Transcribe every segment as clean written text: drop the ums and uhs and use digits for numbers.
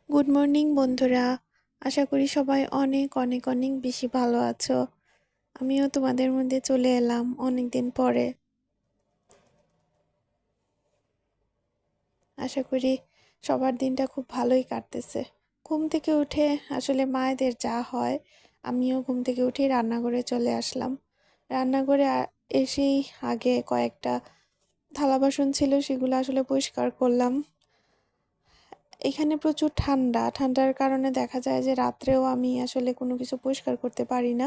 Good morning বন্ধুরা। আশা করি সবাই অনেক অনেক অনেক বেশি ভালো আছো। আমিও তোমাদের মধ্যে চলে এলাম অনেক দিন পরে। আশা করি সবার দিনটা খুব ভালোই কাটতেছে। ঘুম থেকে উঠে আসলে মায়েদের যা হয়, আমিও ঘুম থেকে উঠে রান্নাঘরে চলে আসলাম। রান্নাঘরে এসেই আগে কয়েকটা থালা বাসন ছিল, সেগুলো আসলে পরিষ্কার করলাম। এখানে প্রচুর ঠান্ডা, ঠান্ডার কারণে দেখা যায় যে রাত্রেও আমি আসলে কোনো কিছু পরিষ্কার করতে পারি না।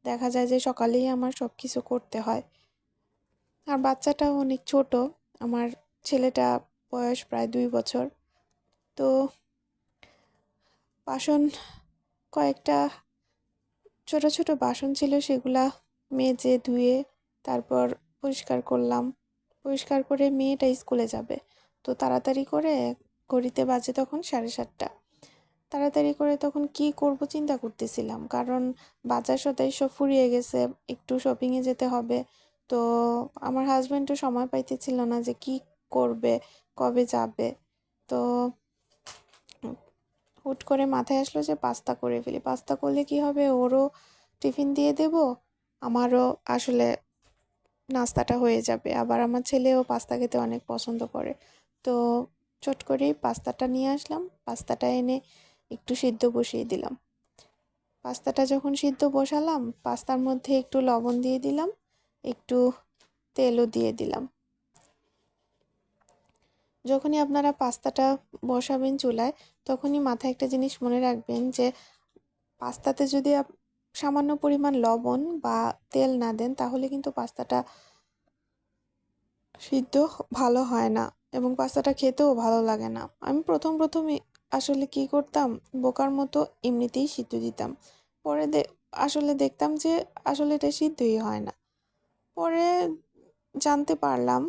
দেখা যায় যে সকালেই আমার সব কিছু করতে হয়। আর বাচ্চাটাও অনেক ছোট, আমার ছেলেটা বয়স প্রায় 2 বছর। তো বাসন কয়েকটা ছোট ছোট বাসন ছিল, সেগুলা মেজে ধুয়ে তারপর পরিষ্কার করলাম। পরিষ্কার করে মেয়েটা স্কুলে যাবে, তো তাড়াতাড়ি করে ঘড়িতে বাজে তখন 7:30। তাড়াতাড়ি করে তখন কি করব চিন্তা করতেছিলাম, কারণ বাজার সদাই সব ফুরিয়ে গেছে, একটু শপিংয়ে যেতে হবে। তো আমার হাজব্যান্ডও সময় পাইতেছিল না যে কি করবে, কবে যাবে। তো হুট করে মাথায় আসলো যে পাস্তা করে ফেলি। পাস্তা করলে কি হবে, ওরও টিফিন দিয়ে দেব, আমারও আসলে নাস্তাটা হয়ে যাবে। আবার আমার ছেলেও পাস্তা খেতে অনেক পছন্দ করে। তো চট করেই পাস্তাটা নিয়ে আসলাম। পাস্তাটা এনে একটু সিদ্ধ বসিয়ে দিলাম। পাস্তাটা যখন সিদ্ধ বসালাম, পাস্তার মধ্যে একটু লবণ দিয়ে দিলাম, একটু তেলও দিয়ে দিলাম। যখনই আপনারা পাস্তাটা বসাবেন চুলায়, তখনই মাথায় একটা জিনিস মনে রাখবেন যে পাস্তাতে যদি সামান্য পরিমাণ লবণ বা তেল না দেন, তাহলে কিন্তু পাস্তাটা সিদ্ধ ভালো হয় না এবং পাস্তাটা খেতেও ভালো লাগে না। আমি প্রথম প্রথম আসলে কি করতাম, বোকার মতো এমনিতেই সিদ্ধ দিতাম। পরে আসলে দেখতাম যে আসলে এটা সিদ্ধই হয় না। পরে জানতে পারলাম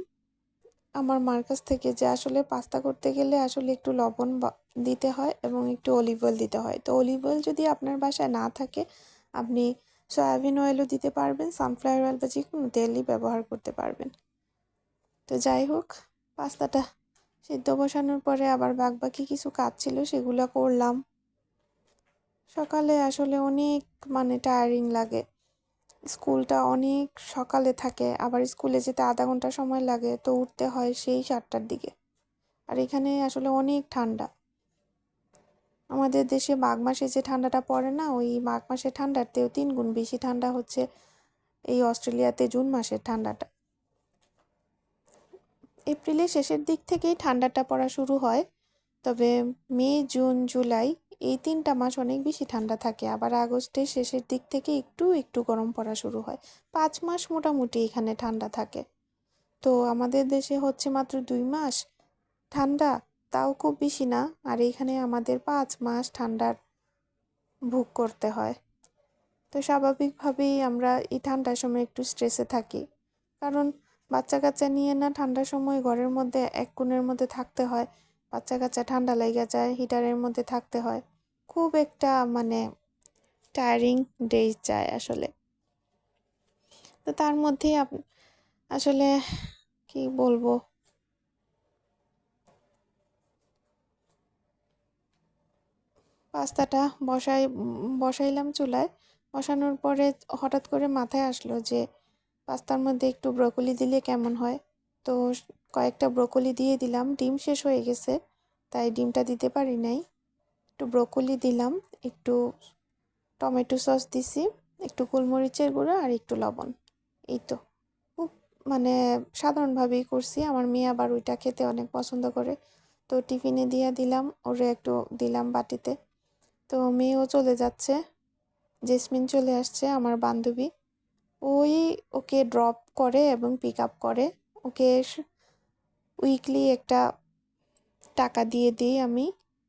আমার মার কাছ থেকে যে আসলে পাস্তা করতে গেলে আসলে একটু লবণ দিতে হয় এবং একটু অলিভ অয়েল দিতে হয়। তো অলিভ অয়েল যদি আপনার বাসায় না থাকে, আপনি সয়াবিন অয়েলও দিতে পারবেন, সানফ্লাওয়ার অয়েল বা যে কোনো তেলই ব্যবহার করতে পারবেন। তো যাই হোক, পাস্তাটা সিদ্ধ বসানোর পরে আবার বাকি কিছু কাজ ছিল, সেগুলো করলাম। সকালে আসলে অনেক টায়ারিং লাগে। স্কুলটা অনেক সকালে থাকে, আবার স্কুলে যেতে আধা ঘন্টা সময় লাগে, তো উঠতে হয় সেই 7টার দিকে। আর এখানে আসলে অনেক ঠান্ডা। আমাদের দেশে মাঘ মাসে যে ঠান্ডাটা পড়ে না, ওই মাঘ মাসের ঠান্ডাতেও 3 গুণ বেশি ঠান্ডা হচ্ছে এই অস্ট্রেলিয়াতে জুন মাসের ঠান্ডাটা। এপ্রিলের শেষের দিক থেকেই ঠান্ডাটা পড়া শুরু হয়, তবে মে জুন জুলাই এই 3টা মাস অনেক বেশি ঠান্ডা থাকে। আবার আগস্টের শেষের দিক থেকে একটু একটু গরম পড়া শুরু হয়। 5 মাস মোটামুটি এখানে ঠান্ডা থাকে। তো আমাদের দেশে হচ্ছে মাত্র 2 মাস ঠান্ডা, তাও খুব বেশি না। আর এখানে আমাদের 5 মাস ঠান্ডার ভোগ করতে হয়। তো স্বাভাবিকভাবেই আমরা এই ঠান্ডার সময় একটু স্ট্রেসে থাকি, কারণ বাচ্চা কাচ্চা নিয়ে না ঠান্ডার সময় ঘরের মধ্যে এক কোণের মধ্যে থাকতে হয়। বাচ্চা কাচ্চা ঠান্ডা লেগে যায়, হিটারের মধ্যে থাকতে হয়। খুব একটা টায়ারিং ডেজ যায় আসলে। তো তার মধ্যেই আসলে কি বলবো, পাস্তাটা বসাইলাম চুলায়। বসানোর পরে হঠাৎ করে মাথায় আসলো যে পাস্তার মধ্যে একটু ব্রোকলি দিলে কেমন হয়। তো কয়েকটা ব্রোকলি দিয়ে দিলাম। ডিম শেষ হয়ে গেছে, তাই ডিমটা দিতে পারি নাই। একটু ব্রোকলি দিলাম, একটু টমেটো সস দিছি, একটু গোলমরিচের গুঁড়ো আর একটু লবণ। এই তো, খুব মানে সাধারণভাবেই করছি। আমার মেয়ে আবার ওইটা খেতে অনেক পছন্দ করে, তো টিফিনে দিয়ে দিলাম, ওরে একটু দিলাম বাটিতে। তো মেয়েও চলে যাচ্ছে, জেসমিন চলে আসছে আমার বান্ধবী। ওই ওকে ড্রপ করে এবং পিক আপ করে। ওকে উইকলি একটা টাকা দিয়ে দিই আমি,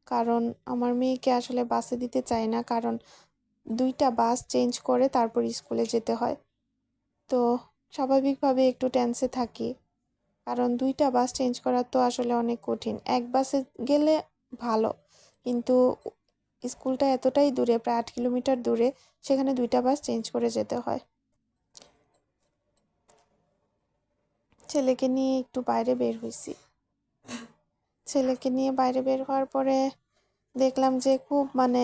কারণ আমার মেয়েকে আসলে বাসে দিতে চাই না, কারণ 2টা বাস চেঞ্জ করে তারপর স্কুলে যেতে হয়। তো স্বাভাবিকভাবে একটু টেন্সে থাকি, কারণ 2টা বাস চেঞ্জ করা তো আসলে অনেক কঠিন। এক বাসে গেলে ভালো, কিন্তু স্কুলটা এতটাই দূরে, প্রায় 8 কিলোমিটার দূরে, সেখানে 2টা বাস চেঞ্জ করে যেতে হয়। ছেলেকে নিয়ে একটু বাইরে বের হয়েছি। ছেলেকে নিয়ে বাইরে বের হওয়ার পরে দেখলাম যে খুব মানে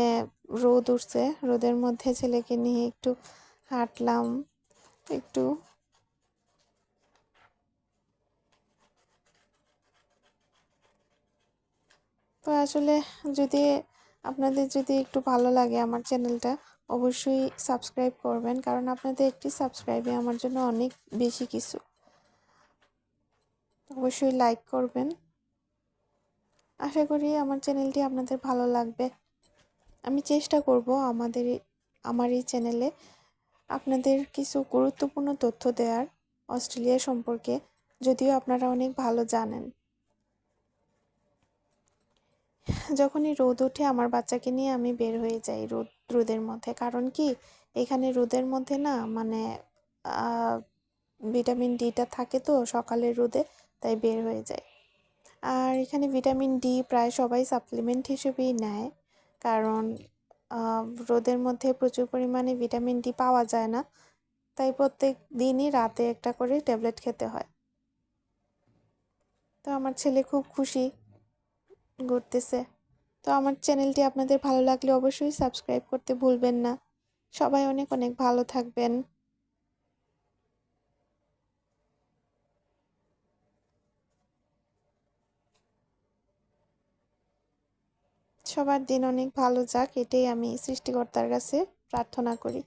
রোদ উঠছে, রোদের মধ্যে ছেলেকে নিয়ে একটু হাঁটলাম একটু। তো আসলে যদি আপনাদের যদি একটু ভালো লাগে আমার চ্যানেলটা, অবশ্যই সাবস্ক্রাইব করবেন, কারণ আপনাদের একটি সাবস্ক্রাইবে আমার জন্য অনেক বেশি কিছু। অবশ্যই লাইক করবেন। আশা করি আমার চ্যানেলটি আপনাদের ভালো লাগবে। আমি চেষ্টা করব আমার এই চ্যানেলে আপনাদের কিছু গুরুত্বপূর্ণ তথ্য দেওয়ার অস্ট্রেলিয়া সম্পর্কে, যদিও আপনারা অনেক ভালো জানেন। যখনই রোদ ওঠে আমার বাচ্চাকে নিয়ে আমি বের হয়ে যাই রোদের মধ্যে, কারণ কি এখানে রোদের মধ্যে না মানে ভিটামিন ডিটা থাকে তো সকালের রোদে, তাই বের হয়ে যায়। আর এখানে ভিটামিন ডি প্রায় সবাই সাপ্লিমেন্ট হিসেবেই নেয়, কারণ রোদের মধ্যে প্রচুর পরিমাণে ভিটামিন ডি পাওয়া যায় না, তাই প্রত্যেক দিনই রাতে একটা করে ট্যাবলেট খেতে হয়। তো আমার ছেলে খুব খুশি ঘুরতেছে। তো আমার চ্যানেলটি আপনাদের ভালো লাগলে অবশ্যই সাবস্ক্রাইব করতে ভুলবেন না। সবাই অনেক অনেক ভালো থাকবেন। সবার দিন অনেক ভালো যাক, এটাই আমি সৃষ্টিকর্তার কাছে প্রার্থনা করি।